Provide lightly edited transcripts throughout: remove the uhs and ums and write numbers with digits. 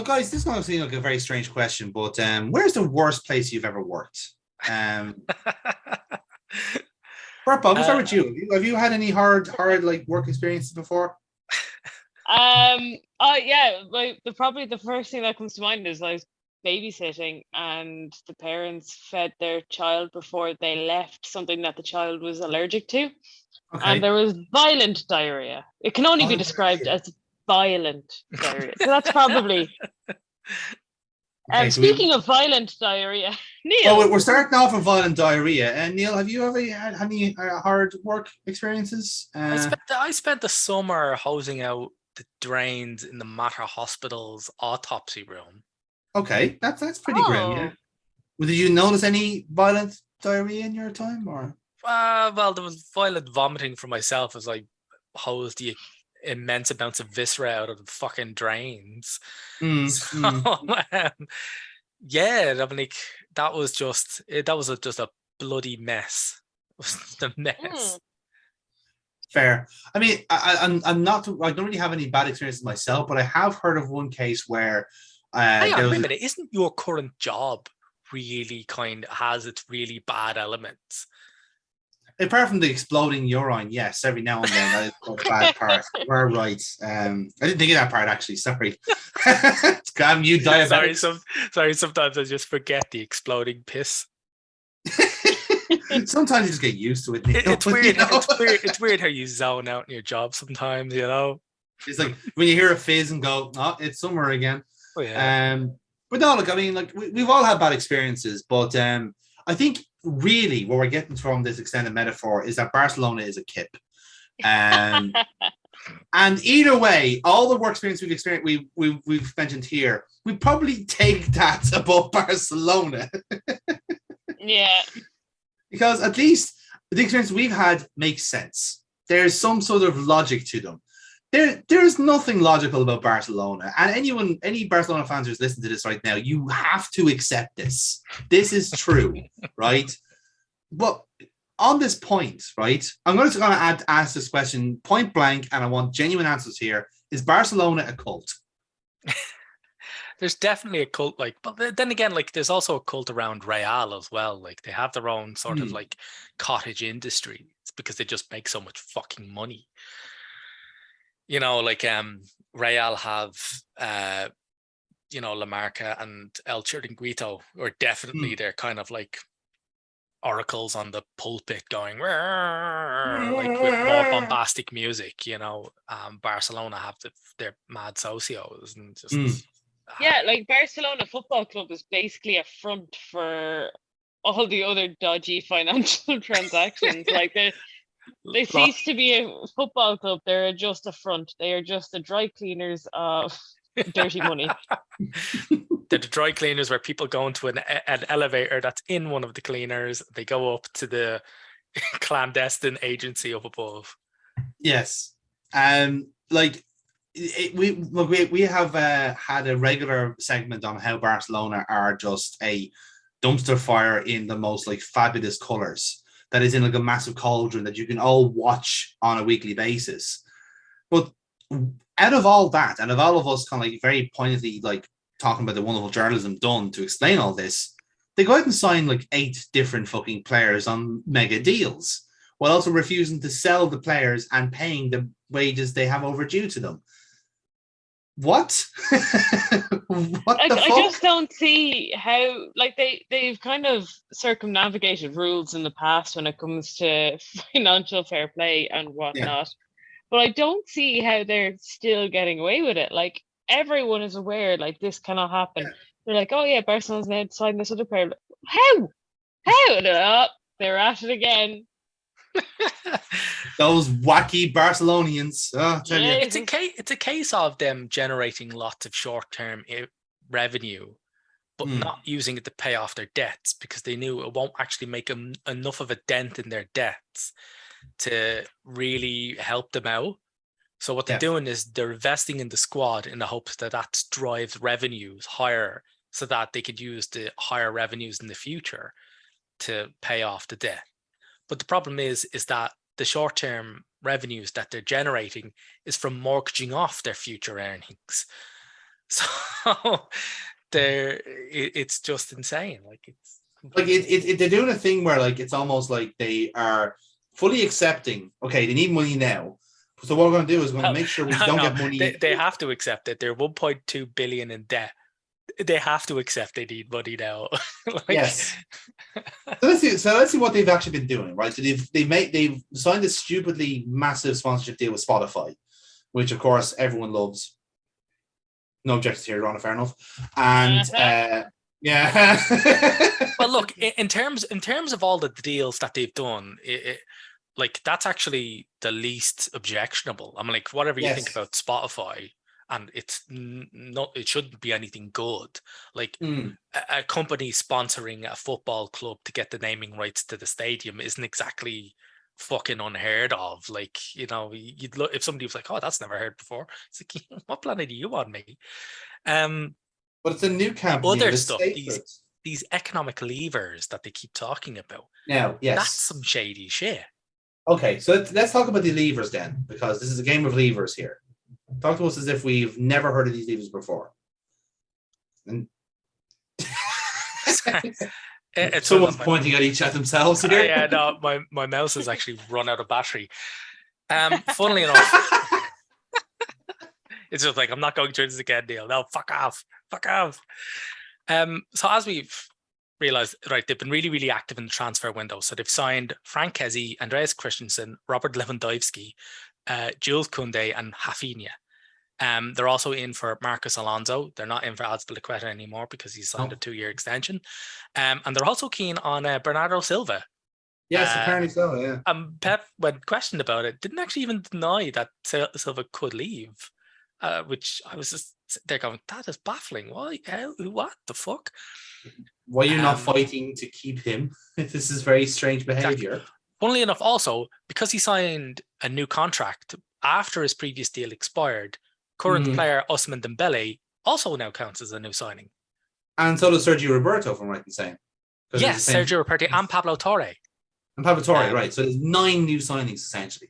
So, guys, this is going to seem like a very strange question, but where's the worst place you've ever worked? Um, Burpa, I'm gonna start uh, with you. Have you had any hard like work experiences before? Oh yeah, like probably the first thing that comes to mind is I was babysitting and the parents fed their child before they left something that the child was allergic to, and Okay. there was violent diarrhea. It can only be Oh, described as violent diarrhea. So that's probably. okay, so we. Speaking of violent diarrhea, Well, Neil. we're starting off with violent diarrhea. And Neil, have you ever had any hard work experiences? I spent the summer hosing out the drains in the Mater Hospital's autopsy room. Okay, that's pretty grim. Yeah. Oh, Well, did you notice any violent diarrhea in your time, or? Well, there was violent vomiting for myself as I hosed the immense amounts of viscera out of the fucking drains. Mm, So, mm. um, yeah, I mean, like, that was just a bloody mess. It was the hmm. mess. Fair. I mean, I'm not. I don't really have any bad experiences myself, but I have heard of one case where Hang there on, wait a was. minute. Isn't your current job really kind of has its really bad elements? Apart from the exploding urine, yes, every now and then that is a bad part. We're right. I didn't think of that part actually. Sorry. Damn you, Sorry, diabetics. sometimes I just forget the exploding piss. Sometimes you just get used to it, Neil. It's But weird. It's weird how you zone out in your job sometimes, you know. it's like when you hear a fizz and go, "Oh, it's summer again." Oh yeah. Um, but no, look, I mean, like we've all had bad experiences, but I think really what we're getting from this extended metaphor is that Barcelona is a kip. Um, and either way, all the work experience we've experienced, we've mentioned here, we probably take that above Barcelona Yeah. because at least the experience we've had makes sense. There's some sort of logic to them. There's nothing logical about Barcelona, and any Barcelona fans who's listening to this right now, you have to accept this. This is true, right? But on this point, right, I'm going to ask this question point blank, and I want genuine answers here. Is Barcelona a cult? There's definitely a cult, like, but then again, like, there's also a cult around Real as well. Like, they have their own sort of Hmm. like cottage industry. It's because they just make so much fucking money. You know, like Real have La Marca and El Chiringuito, or definitely Hmm. they're kind of like oracles on the pulpit going like with more bombastic music. Barcelona have their mad socios and Hmm. just Yeah, like Barcelona Football Club is basically a front for all the other dodgy financial transactions. Like they cease to be a football club. They're just a front. They are just the dry cleaners of dirty money. They're the dry cleaners where people go into an elevator that's in one of the cleaners. They go up to the clandestine agency up above. Yes. Like we have had a regular segment on how Barcelona are just a dumpster fire in the most like fabulous colors that is in like a massive cauldron that you can all watch on a weekly basis. But out of all that, and of all of us kind of like very pointedly like talking about the wonderful journalism done to explain all this, they go out and sign like 8 different fucking players on mega deals while also refusing to sell the players and paying the wages they have overdue to them. What? What the I fuck? just don't see how like they've kind of circumnavigated rules in the past when it comes to financial fair play and Yeah. whatnot. But I don't see how they're still getting away with it. Like everyone is aware, like this cannot happen. Yeah. They're like, oh yeah, Barcelona's now signed this other player. How? How? And they're at it again. Those wacky Barcelonians. Oh, I tell you. Yeah, It's a case of them generating lots of short-term revenue, but Mm, not using it to pay off their debts because they knew it won't actually make enough of a dent in their debts to really help them out. So what they're yeah. doing is they're investing in the squad in the hopes that that drives revenues higher so that they could use the higher revenues in the future to pay off the debt. But the problem is that the short-term revenues that they're generating is from mortgaging off their future earnings. So it's just insane. Like it's Like they're doing a thing where like it's almost like they are fully accepting. Okay, they need money now. So what we're going to do is we're going to make sure we don't get money. They have to accept it. They're 1.2 billion in debt. They have to accept they need money now. Like, yes. So let's see what they've actually been doing, right? So they've signed this stupidly massive sponsorship deal with Spotify, which of course everyone loves. No objections here, Ron, fair enough. And yeah. Well, look, in terms of all the deals that they've done, like that's actually the least objectionable. I'm like, whatever you think about Spotify, and it's not, it shouldn't be anything good. Like a company sponsoring a football club to get the naming rights to the stadium isn't exactly fucking unheard of. Like, you know, you'd look if somebody was like, "Oh, that's never heard before." It's like, what planet are you on, mate? But it's a new company. Other stuff, these economic levers that they keep talking about. Now, yes, that's some shady shit. Okay, so let's talk about the levers then, because this is a game of levers here. Talk to us as if we've never heard of these levers before. And someone's pointing at each of themselves here. Yeah, no, my mouse has actually run out of battery. Funnily enough, it's just like, I'm not going through this again, Neil. No, fuck off. So as we've realized, right, they've been really, really active in the transfer window. So they've signed Frank Kessie, Andreas Christensen, Robert Lewandowski, Jules Koundé, and Rafinha. They're also in for Marcos Alonso. They're not in for Azpilicueta anymore because he's signed a 2-year extension. And they're also keen on Bernardo Silva. Yes, apparently so, yeah. Pep, when questioned about it, didn't actually even deny that Silva could leave, which I was just there going, that is baffling. Why? What the fuck? Why are you not fighting to keep him? This is very strange behavior. Exactly. Funnily enough, also, because he signed a new contract after his previous deal expired, current player Ousmane Dembele also now counts as a new signing. And so does Sergio Roberto, if I'm right in saying. Yes, Sergio Roberto and Pablo Torre. Right. So there's 9 new signings, essentially.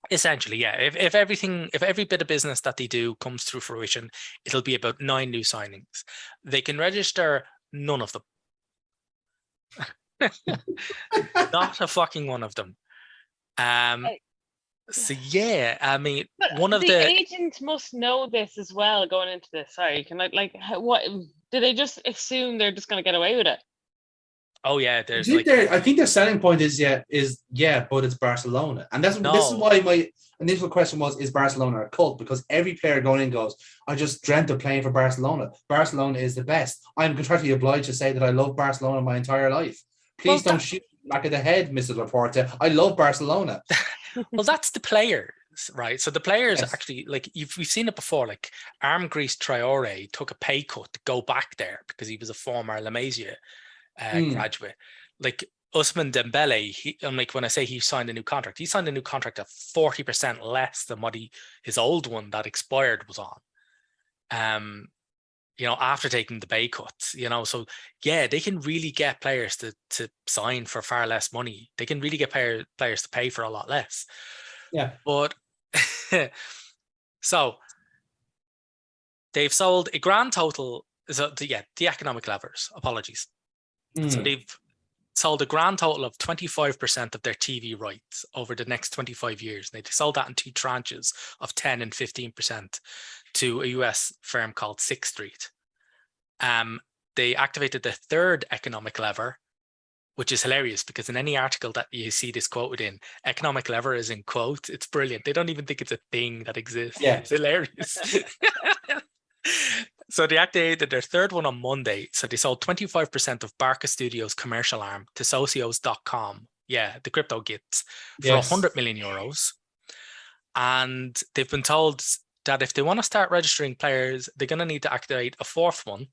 Essentially, yeah. If every bit of business that they do comes to fruition, it'll be about 9 new signings. They can register none of them. Not a fucking one of them. So yeah, I mean, but one of the the agents must know this as well going into this. Sorry, can I what do they just assume they're just going to get away with it? Oh yeah, I think their selling point is but it's Barcelona, and this is why my initial question was: is Barcelona a cult? Because every player going in goes, "I just dreamt of playing for Barcelona. Barcelona is the best. I'm contractually obliged to say that I love Barcelona my entire life. Please don't shoot me back of the head, Mr. Laporta. I love Barcelona." Well, that's the players, right? So the players actually, like, we've seen it before. Like Armgris Traore took a pay cut to go back there because he was a former La Masia graduate. Like Ousmane Dembele, I'm like, when I say he signed a new contract, he signed a new contract at 40% less than what his old one that expired was on. You know, after taking the pay cuts, you know, so yeah, they can really get players to sign for far less money. They can really get players to pay for a lot less. Yeah. But so they've sold a grand total. So the economic levers, apologies. So they've sold a grand total of 25% of their TV rights over the next 25 years. They sold that in 2 tranches of 10 and 15% to a US firm called Sixth Street. They activated the 3rd economic lever, which is hilarious because in any article that you see this quoted in, economic lever is in quotes. It's brilliant. They don't even think it's a thing that exists. Yeah. It's hilarious. So they activated their 3rd one on Monday. So they sold 25% of Barca Studios' commercial arm to Socios.com. Yeah, the crypto gits for 100 million euros. And they've been told that if they want to start registering players, they're going to need to activate a 4th one,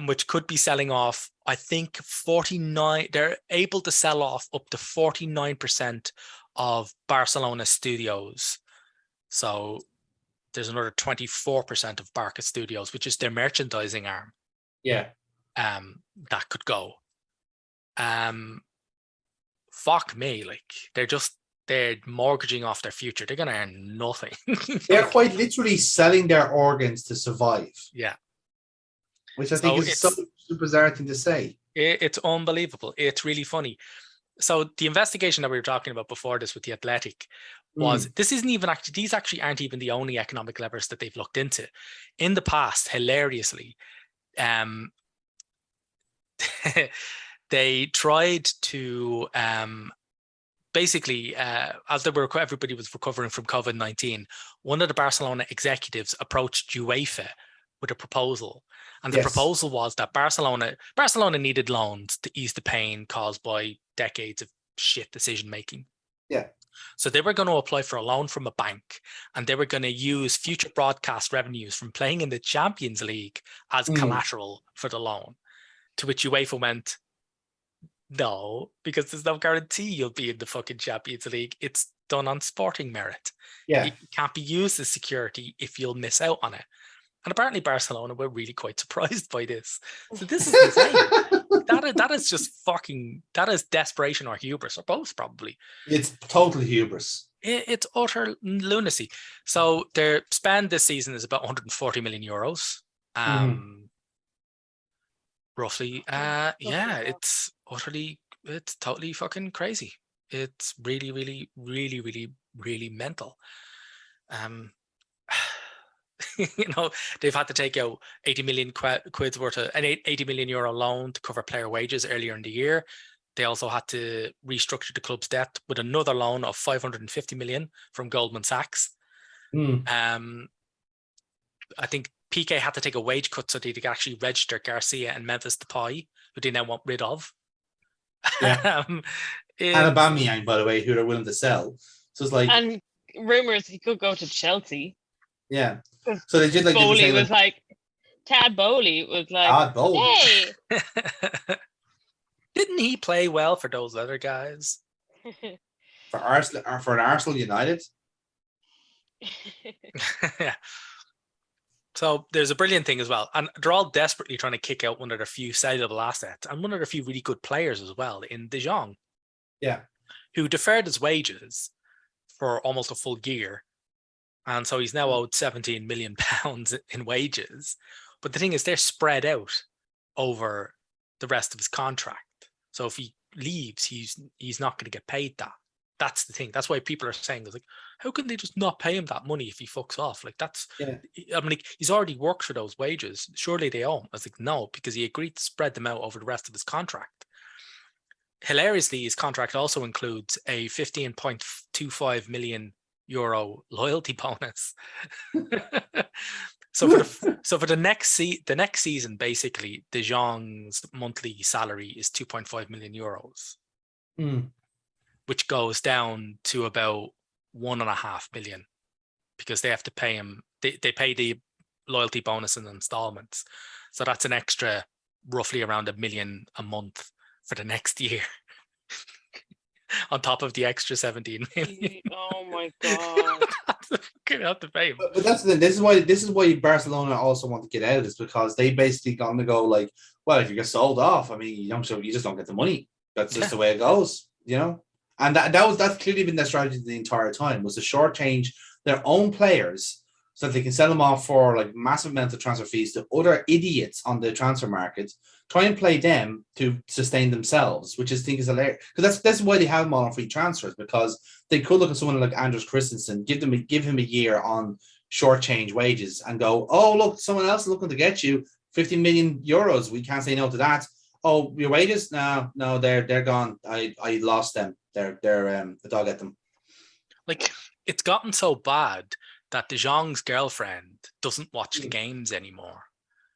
which could be selling off, I think, 49. They're able to sell off up to 49% of Barcelona studios. So there's another 24% of Barca Studios, which is their merchandising arm. Yeah. That could go. Fuck me, like they're just they're mortgaging off their future. They're going to earn nothing. They're quite literally selling their organs to survive. Yeah. Which I think is so bizarre thing to say. It's unbelievable. It's really funny. So the investigation that we were talking about before this with The Athletic was this isn't even actually, these actually aren't even the only economic levers that they've looked into. In the past, hilariously, they tried to basically, as everybody was recovering from COVID-19, one of the Barcelona executives approached UEFA with a proposal. And the proposal was that Barcelona needed loans to ease the pain caused by decades of shit decision making. Yeah. So they were going to apply for a loan from a bank, and they were going to use future broadcast revenues from playing in the Champions League as collateral for the loan. To which UEFA went, no, because there's no guarantee you'll be in the fucking Champions League. It's done on sporting merit. Yeah. It can't be used as security if you'll miss out on it. And apparently Barcelona were really quite surprised by this. So this is insane. that is just fucking, that is desperation or hubris, or both probably. It's total hubris. It's utter lunacy. So their spend this season is about 140 million euros. Roughly. It's totally fucking crazy. It's really, really, really, really, really mental. They've had to take out 80 million quid's worth of an 80 million euro loan to cover player wages earlier in the year. They also had to restructure the club's debt with another loan of 550 million from Goldman Sachs. I think PK had to take a wage cut so they could actually register Garcia and Memphis Depay, who they now want rid of. Yeah. And Aubameyang, by the way, who they're willing to sell. So it's like, and rumors he could go to Chelsea. Yeah. So they did like Bowley was like Tad Bowley was like, hey. Didn't he play well for those other guys? For Arsenal United? Yeah. So there's a brilliant thing as well. And they're all desperately trying to kick out one of their few sellable assets and one of their few really good players as well in De Jong. Yeah. Who deferred his wages for almost a full year. And so he's now owed 17 million pounds in wages. But the thing is, they're spread out over the rest of his contract. So if he leaves, he's not going to get paid that. That's the thing. That's why people are saying, like, how can they just not pay him that money if he fucks off? Like, that's, I mean, like, he's already worked for those wages. Surely they owe him. I was like, no, because he agreed to spread them out over the rest of his contract. Hilariously, his contract also includes a 15.25 million euro loyalty bonus. So for the next season, basically, De Jong's monthly salary is 2.5 million euros, which goes down to about 1.5 million because they have to pay him. They pay the loyalty bonus in installments, so that's an extra roughly around 1 million a month for the next year. On top of the extra 17 million. Oh my god! Could have to pay him. But that's this is why Barcelona also want to get out, is because they basically going to go like, well, if you get sold off, I mean, you just don't get the money. That's just the way it goes, you know. And that's clearly been their strategy the entire time, was to shortchange their own players so that they can sell them off for like massive amounts of transfer fees to other idiots on the transfer market. Try and play them to sustain themselves, which I think is hilarious. Because that's why they have them all on free transfers, because they could look at someone like Anders Christensen, give him a year on short change wages and go, oh, look, someone else is looking to get you 50 million euros. We can't say no to that. Oh, your wages? No, they're gone. I lost them. They're the dog at them. Like, it's gotten so bad that De Jong's girlfriend doesn't watch the games anymore.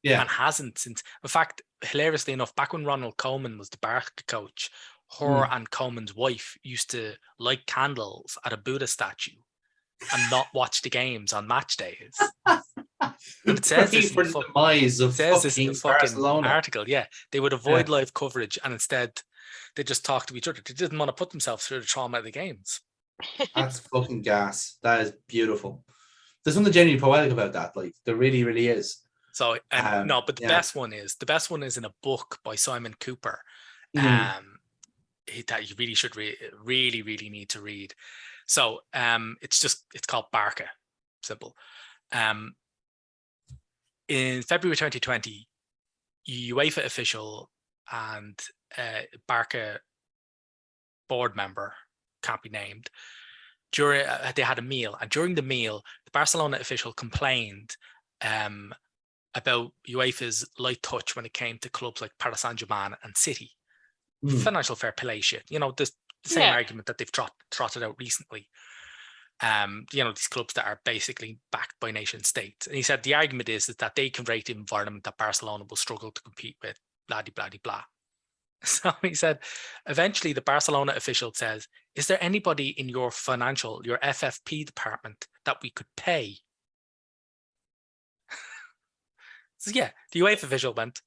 Yeah. And hasn't since. In fact, hilariously enough, back when Ronald Koeman was the Barca coach, her and Koeman's wife used to light candles at a Buddha statue and not watch the games on match days. But it says this in the fucking article. Yeah, they would avoid live coverage, and instead they just talk to each other. They didn't want to put themselves through the trauma of the games. That's fucking gas. That is beautiful. There's something genuinely poetic about that. Like, there really, really is. So but the best one is in a book by Simon Cooper. that you really should really need to read. So it's called Barca, simple. In February 2020, UEFA official and Barca board member, can't be named, during they had a meal, and during the meal, the Barcelona official complained about UEFA's light touch when it came to clubs like Paris Saint-Germain and City. Financial fair play shit. The same argument that they've trotted out recently. These clubs that are basically backed by nation states. And he said the argument is that they can create an environment that Barcelona will struggle to compete with, blah, blah, blah, blah. So he said, eventually the Barcelona official says, is there anybody in your FFP department that we could pay? So yeah, the UEFA official went,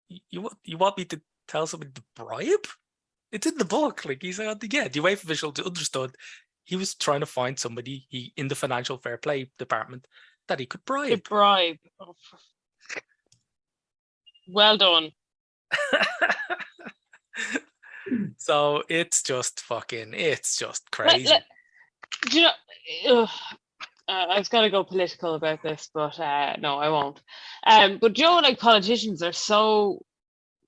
you want me to tell somebody to bribe? It's in the book. Like, he's like, yeah, the UEFA official understood he was trying to find somebody in the financial fair play department that he could bribe. Oh, well done. So it's just crazy. Do you know, I was going to go political about this, but no, I won't. But like politicians are so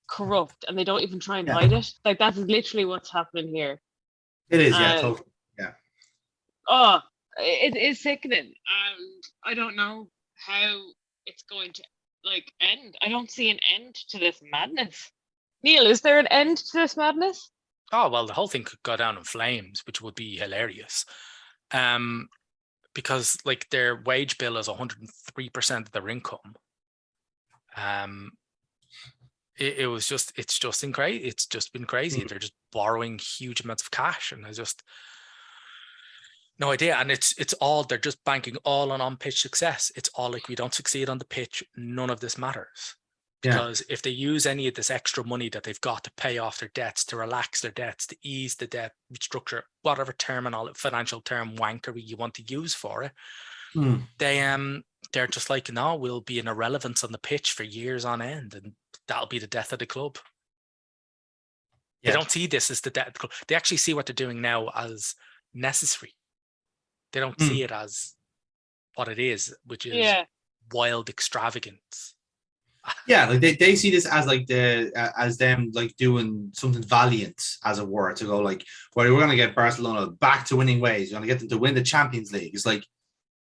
corrupt and they don't even try and hide it. Like, that's literally what's happening here. It is, totally. Yeah. Oh, it is sickening. And I don't know how it's going to end. I don't see an end to this madness. Neil, is there an end to this madness? Oh, well, the whole thing could go down in flames, which would be hilarious. Because their wage bill is 103% of their income. It's just been crazy. They're just borrowing huge amounts of cash, and I just no idea. And they're just banking all on pitch success. It's all like, we don't succeed on the pitch, none of this matters. Because if they use any of this extra money that they've got to pay off their debts, to relax their debts, to ease the debt restructure, whatever financial term wankery you want to use for it, they're just like, no, we'll be an irrelevance on the pitch for years on end, and that'll be the death of the club. They don't see this as the death of the club. They actually see what they're doing now as necessary. They don't see it as what it is, which is wild extravagance. Yeah, like they see this as as them doing something valiant, as it were, to go well, we're going to get Barcelona back to winning ways. We're going to get them to win the Champions League. It's like,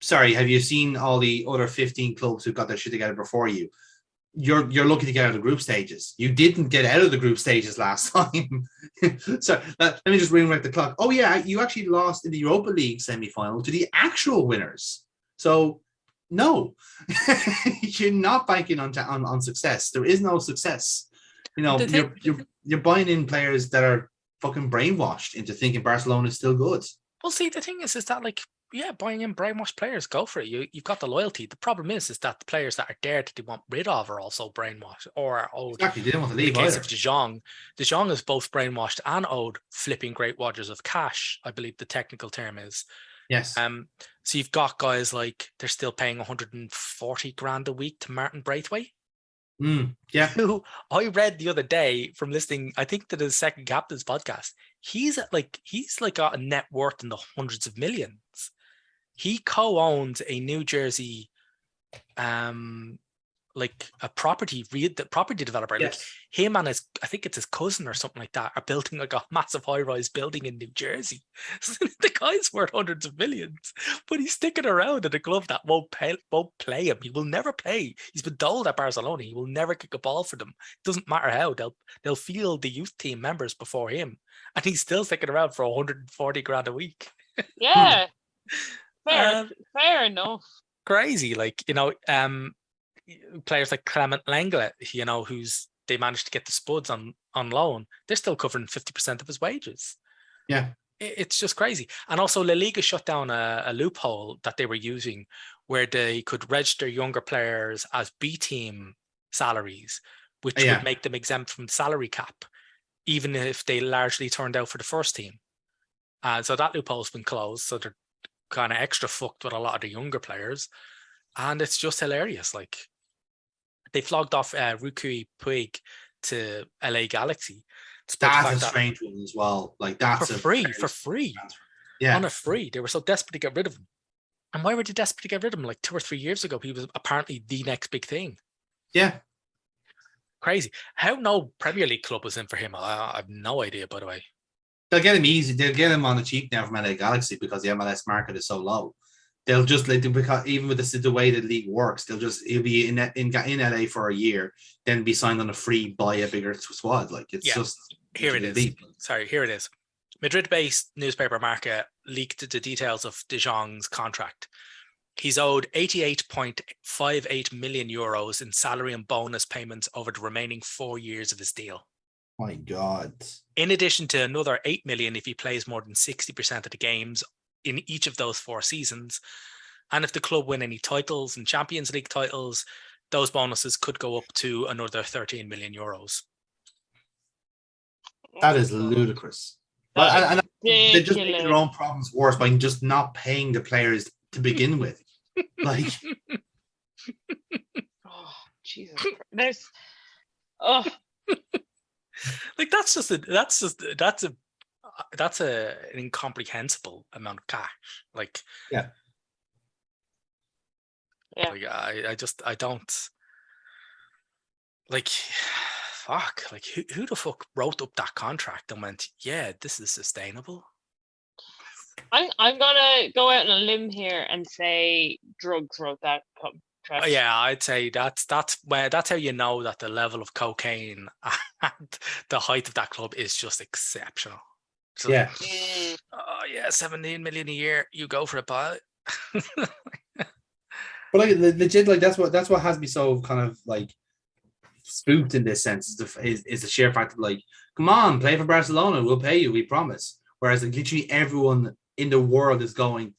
sorry, have you seen all the other 15 clubs who got their shit together before you? You're lucky to get out of the group stages. You didn't get out of the group stages last time. So let me just ring right the clock. Oh yeah, you actually lost in the Europa League semi-final to the actual winners. So no, you're not banking on success. There is no success. You're buying in players that are fucking brainwashed into thinking Barcelona is still good. Well, see, the thing is that buying in brainwashed players, go for it. You've got the loyalty. The problem is that the players that are there that they want rid of are also brainwashed or are owed. Exactly, they didn't want to leave. In the case either. of De Jong is both brainwashed and owed flipping great wads of cash, I believe the technical term is. Yes. So you've got guys they're still paying 140 grand a week to Martin Braithwaite. Yeah. Who I read the other day from listening, I think, to the Second Captain's podcast. He's got a net worth in the hundreds of millions. He co-owns a New Jersey a property developer. Yes. Him and I think it's his cousin or something like that, are building a massive high-rise building in New Jersey. The guy's worth hundreds of millions, but he's sticking around at a club that won't play him. He will never play. He's been told at Barcelona he will never kick a ball for them. It doesn't matter how. They'll field the youth team members before him, and he's still sticking around for 140 grand a week. Yeah. Fair enough. Crazy. Players like Clement Lenglet, they managed to get the Spuds on loan. They're still covering 50% of his wages. Yeah. It's just crazy. And also La Liga shut down a loophole that they were using where they could register younger players as B team salaries, which would make them exempt from the salary cap, even if they largely turned out for the first team. So that loophole's been closed. So they're kind of extra fucked with a lot of the younger players. And it's just hilarious. They flogged off Rookie Puig to LA Galaxy. Despite the That's a fact that strange one as well. Like that's for a free, transfer. Yeah, on a free, they were so desperate to get rid of him. And why were they desperate to get rid of him? Like 2 or 3 years ago, he was apparently the next big thing. yeah. Crazy. How no Premier League club was in for him? I have no idea, by the way. They'll get him easy. They'll get him on the cheap now from LA Galaxy because the MLS market is so low. They'll just like because even with the way the league works, he'll be in LA for a year, then be signed on a free by a bigger squad. Like it's just here it is. Sorry, here it is. Madrid-based newspaper Marca leaked the details of De Jong's contract. He's owed 88.58 million euros in salary and bonus payments over the remaining 4 years of his deal. My God. In addition to another 8 million if he plays more than 60% of the games in each of those 4 seasons. And if the club win any titles and Champions League titles, those bonuses could go up to another 13 million euros. That is ludicrous. But they just make their own problems worse by just not paying the players to begin with. Like, oh Jesus, there's like that's an incomprehensible amount of cash. Like, yeah. Like I don't like. Fuck. Like who the fuck wrote up that contract and went, yeah, this is sustainable? I'm gonna go out on a limb here and say drugs wrote that contract. Yeah, I'd say that's how you know that the level of cocaine and the height of that club is just exceptional. So, yeah. Oh yeah, 17 million a year. You go for it, pal. But like legit, like that's what has me so kind of like spooked in this sense is the sheer fact of like, come on, play for Barcelona, we'll pay you, we promise. Whereas like literally everyone in the world is going,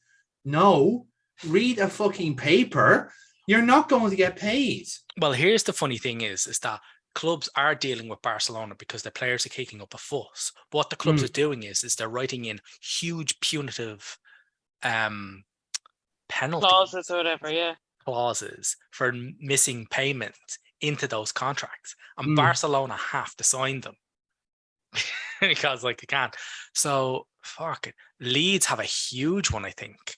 no, read a fucking paper. You're not going to get paid. Well, here's the funny thing is that clubs are dealing with Barcelona because the players are kicking up a fuss. What the clubs are doing is they're writing in huge punitive penalties, clauses or whatever, clauses for missing payments into those contracts, and Barcelona have to sign them because like they can't. So fuck it. Leeds have a huge one, I think.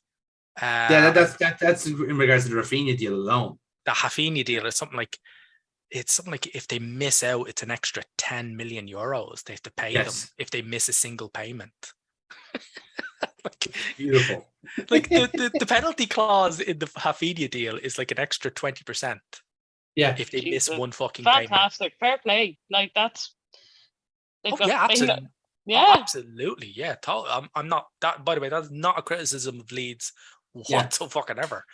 That's in regards to the Rafinha deal alone. The Rafinha deal is something like if they miss out, it's an extra 10 million euros they have to pay them if they miss a single payment. Like, beautiful. Like the penalty clause in the Rafinha deal is like an extra 20%. Yeah, if they miss one fucking fantastic payment. Fair play. Like that's absolutely. Yeah, absolutely. Yeah, I'm not that. By the way, that's not a criticism of Leeds whatsoever.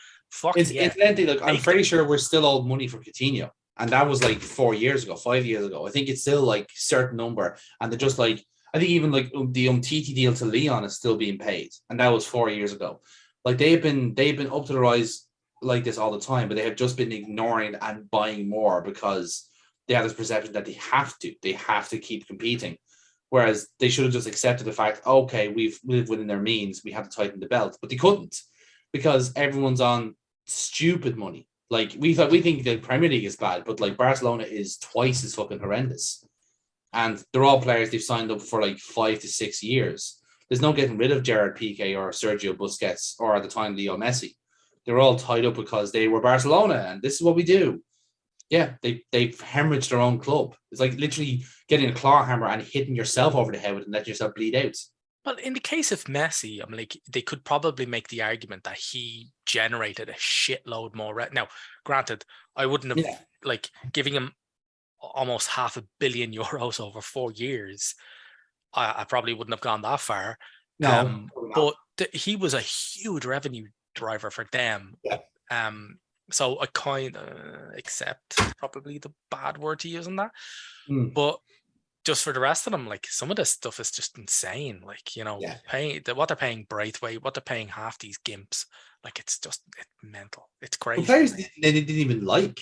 Incidentally, like I'm pretty sure we're still owed money for Coutinho, and that was like 4 years ago, 5 years ago. I think it's still like a certain number, and they're just like, I think even like the Umtiti deal to Leon is still being paid, and that was 4 years ago. Like they've been up to the rise like this all the time, but they have just been ignoring and buying more because they have this perception that they have to keep competing. Whereas they should have just accepted the fact, okay, we've lived within their means, we have to tighten the belt, but they couldn't because everyone's on stupid money. Like we think the Premier League is bad, but like Barcelona is twice as fucking horrendous, and they're all players they've signed up for like 5 to 6 years. There's no getting rid of Gerard Piqué or Sergio Busquets or at the time Leo Messi. They're all tied up because they were Barcelona and this is what we do. Yeah, they've hemorrhaged their own club. It's like literally getting a claw hammer and hitting yourself over the head with it and letting yourself bleed out. Well, in the case of Messi, I'm like, they could probably make the argument that he generated a shitload more. Now, granted, I wouldn't have like giving him almost €500 million over 4 years. I probably wouldn't have gone that far. No, but he was a huge revenue driver for them. Yeah. So I kind of accept probably the bad word to use on that. But just for the rest of them, like some of this stuff is just insane. Like, you know, paying what they're paying Braithwaite, what they're paying half these gimps. Like it's mental. It's crazy. The players they didn't even like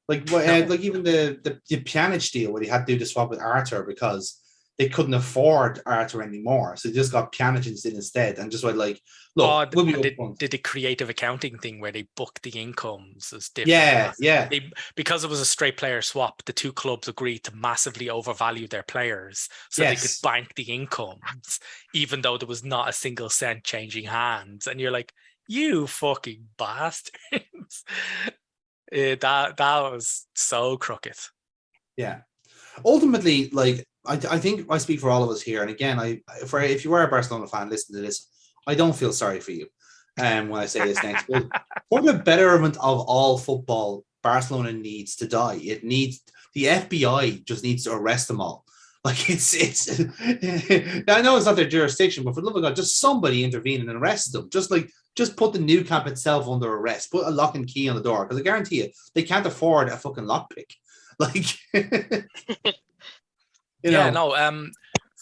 even the Pjanic deal where they had to do the swap with Arthur because they couldn't afford Arthur anymore, so they just got Pjanic in instead, and just went like, look, we'll be upfront. Did the creative accounting thing where they book the incomes as different. Yeah. Because it was a straight player swap, the two clubs agreed to massively overvalue their players so they could bank the incomes, even though there was not a single cent changing hands. And you're like, you fucking bastards. That was so crooked. Yeah. Ultimately, like, I think I speak for all of us here. And again, if you are a Barcelona fan, listen to this. I don't feel sorry for you when I say this next. But for the betterment of all football, Barcelona needs to die. It needs the FBI just needs to arrest them all. Like it's I know it's not their jurisdiction, but for the love of God, just somebody intervene and arrest them. Just put the new camp itself under arrest. Put a lock and key on the door, because I guarantee you they can't afford a fucking lockpick. Like,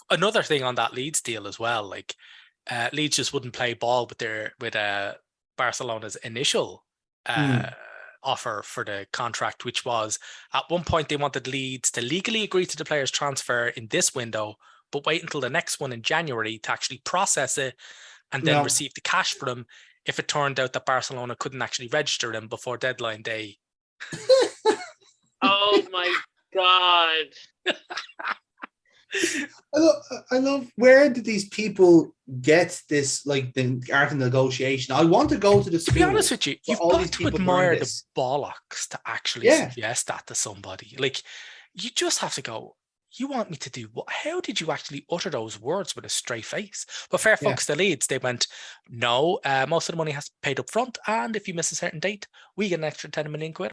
another thing on that Leeds deal as well. Like, Leeds just wouldn't play ball with Barcelona's initial offer for the contract, which was at one point they wanted Leeds to legally agree to the player's transfer in this window, but wait until the next one in January to actually process it and then receive the cash for them if it turned out that Barcelona couldn't actually register them before deadline day. Oh my God. I love, where did these people get this, like, the art of negotiation? I want to go to the school. To be honest with you, you've got to admire the bollocks to actually suggest that to somebody. Like, you just have to go, you want me to do what? How did you actually utter those words with a straight face? But fair fucks to Leeds, they went, no, most of the money has to be paid up front, and if you miss a certain date, we get an extra 10 million quid.